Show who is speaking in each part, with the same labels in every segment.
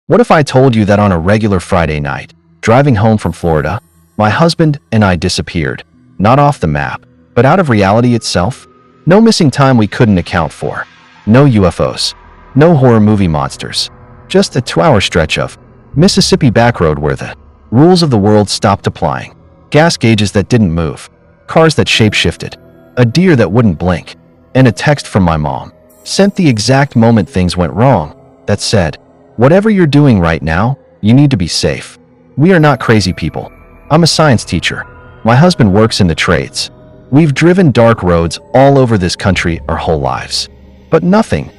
Speaker 1: What if I told you that on a regular Friday night, driving home from Florida, my husband and I disappeared, not off the map, but out of reality itself? No missing time we couldn't account for. No UFOs. No horror movie monsters. Just a 2-hour stretch of Mississippi backroad where the rules of the world stopped applying. Gas gauges that didn't move. Cars that shape-shifted. A deer that wouldn't blink. And a text from my mom, sent the exact moment things went wrong, that said, "Whatever you're doing right now, you need to be safe." We are not crazy people. I'm a science teacher. My husband works in the trades. We've driven dark roads all over this country our whole lives. But nothing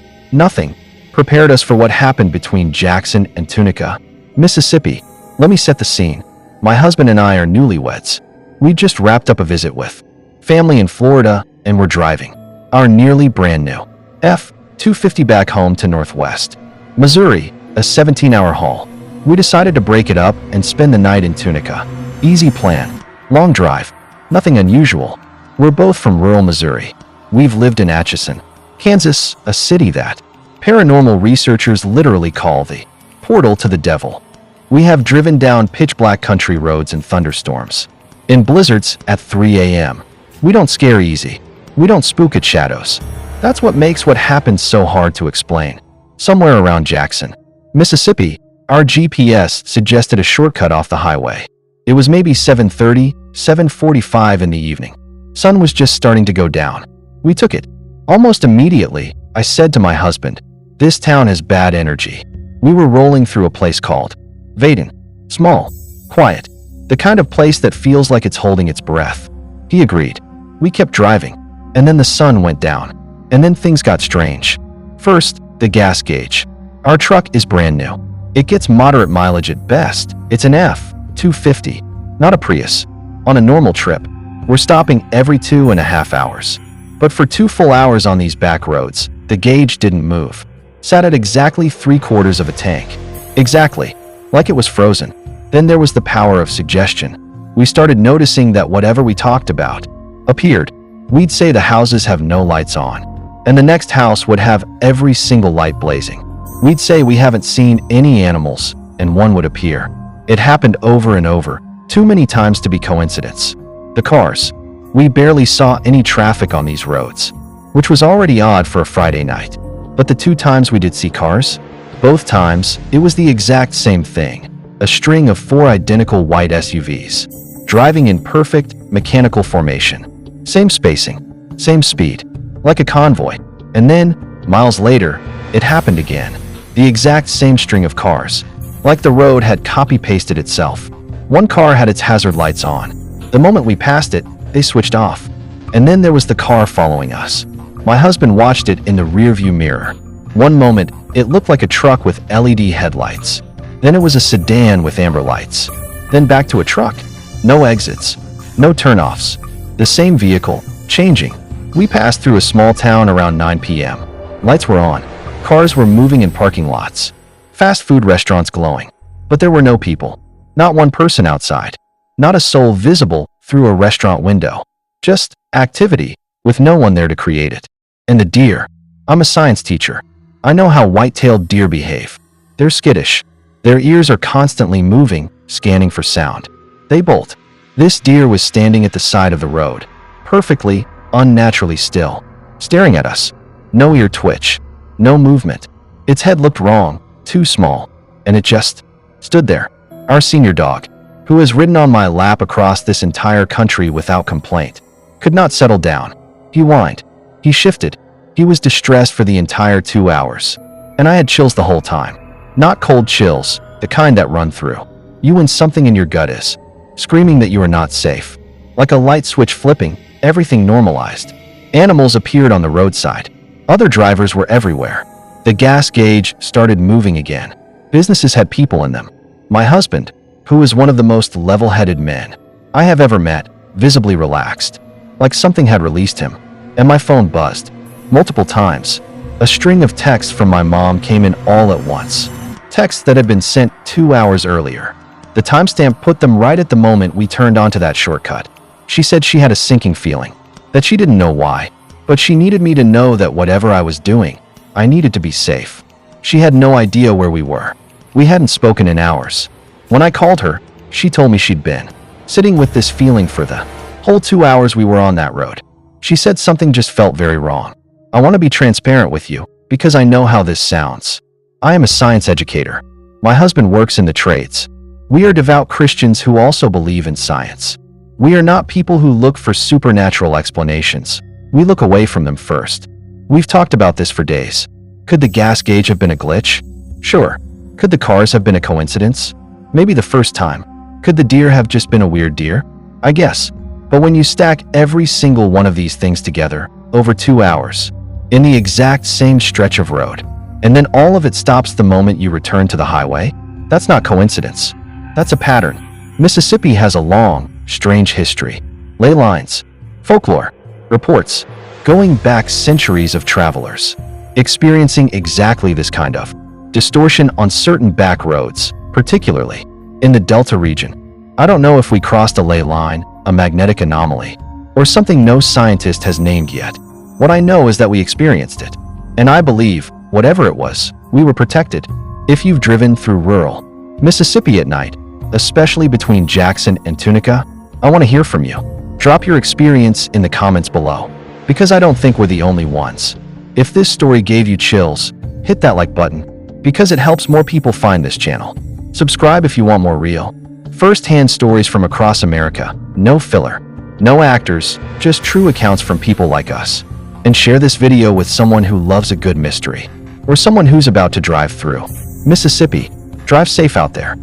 Speaker 1: prepared us for what happened between Jackson and Tunica, Mississippi. Let me set the scene. My husband and I are newlyweds. We just wrapped up a visit with family in Florida, and we're driving our nearly brand new F-250 back home to Northwest Missouri, a 17-hour haul. We decided to break it up and spend the night in Tunica. Easy plan. Long drive. Nothing unusual. We're both from rural Missouri. We've lived in Atchison, Kansas, a city that paranormal researchers literally call the portal to the devil. We have driven down pitch-black country roads in thunderstorms, in blizzards at 3 a.m. We don't scare easy. We don't spook at shadows. That's what makes what happened so hard to explain. Somewhere around Jackson, Mississippi, our GPS suggested a shortcut off the highway. It was maybe 7:30, 7:45 in the evening. Sun was just starting to go down. We took it. Almost immediately, I said to my husband, "This town has bad energy." We were rolling through a place called Vaden. Small, quiet, the kind of place that feels like it's holding its breath. He agreed. We kept driving, and then the sun went down, and then things got strange. First, the gas gauge. Our truck is brand new. It gets moderate mileage at best. It's an F-250, not a Prius. On a normal trip, we're stopping every 2.5 hours. But for 2 full hours on these back roads, the gauge didn't move. Sat at exactly 3/4 of a tank. Exactly. Like it was frozen. Then there was the power of suggestion. We started noticing that whatever we talked about appeared. We'd say the houses have no lights on, and the next house would have every single light blazing. We'd say we haven't seen any animals, and one would appear. It happened over and over, too many times to be coincidence. The cars. We barely saw any traffic on these roads, which was already odd for a Friday night. But the 2 times we did see cars, both times, it was the exact same thing. A string of 4 identical white SUVs, driving in perfect mechanical formation. Same spacing, same speed, like a convoy. And then, miles later, it happened again. The exact same string of cars, like the road had copy-pasted itself. One car had its hazard lights on. The moment we passed it, they switched off. And then there was the car following us. My husband watched it in the rearview mirror. One moment, it looked like a truck with LED headlights. Then it was a sedan with amber lights. Then back to a truck. No exits. No turnoffs. The same vehicle, changing. We passed through a small town around 9 p.m. Lights were on. Cars were moving in parking lots. Fast food restaurants glowing. But there were no people. Not one person outside. Not a soul visible through a restaurant window. Just activity, with no one there to create it. And the deer. I'm a science teacher. I know how white-tailed deer behave. They're skittish. Their ears are constantly moving, scanning for sound. They bolt. This deer was standing at the side of the road, perfectly, unnaturally still, staring at us. No ear twitch. No movement. Its head looked wrong, too small, and it just stood there. Our senior dog, who has ridden on my lap across this entire country without complaint, could not settle down. He whined. He shifted. He was distressed for the entire 2 hours. And I had chills the whole time. Not cold chills, the kind that run through you when something in your gut is screaming that you are not safe. Like a light switch flipping, everything normalized. Animals appeared on the roadside. Other drivers were everywhere. The gas gauge started moving again. Businesses had people in them. My husband, who is one of the most level-headed men I have ever met, visibly relaxed, like something had released him. And my phone buzzed. Multiple times. A string of texts from my mom came in all at once. Texts that had been sent 2 hours earlier. The timestamp put them right at the moment we turned onto that shortcut. She said she had a sinking feeling, that she didn't know why, but she needed me to know that whatever I was doing, I needed to be safe. She had no idea where we were. We hadn't spoken in hours. When I called her, she told me she'd been sitting with this feeling for the whole 2 hours we were on that road. She said something just felt very wrong. I want to be transparent with you because I know how this sounds. I am a science educator. My husband works in the trades. We are devout Christians who also believe in science. We are not people who look for supernatural explanations. We look away from them first. We've talked about this for days. Could the gas gauge have been a glitch? Sure. Could the cars have been a coincidence? Maybe the first time. Could the deer have just been a weird deer? I guess. But when you stack every single one of these things together, over 2 hours, in the exact same stretch of road, and then all of it stops the moment you return to the highway, that's not coincidence. That's a pattern. Mississippi has a long, strange history. Ley lines, folklore, reports, going back centuries of travelers, experiencing exactly this kind of distortion on certain back roads, particularly in the Delta region. I don't know if we crossed a ley line, a magnetic anomaly, or something no scientist has named yet. What I know is that we experienced it. And I believe, whatever it was, we were protected. If you've driven through rural Mississippi at night, especially between Jackson and Tunica, I want to hear from you. Drop your experience in the comments below, because I don't think we're the only ones. If this story gave you chills, hit that like button, because it helps more people find this channel. Subscribe if you want more real, first-hand stories from across America, no filler, no actors, just true accounts from people like us. And share this video with someone who loves a good mystery, or someone who's about to drive through Mississippi. Drive safe out there.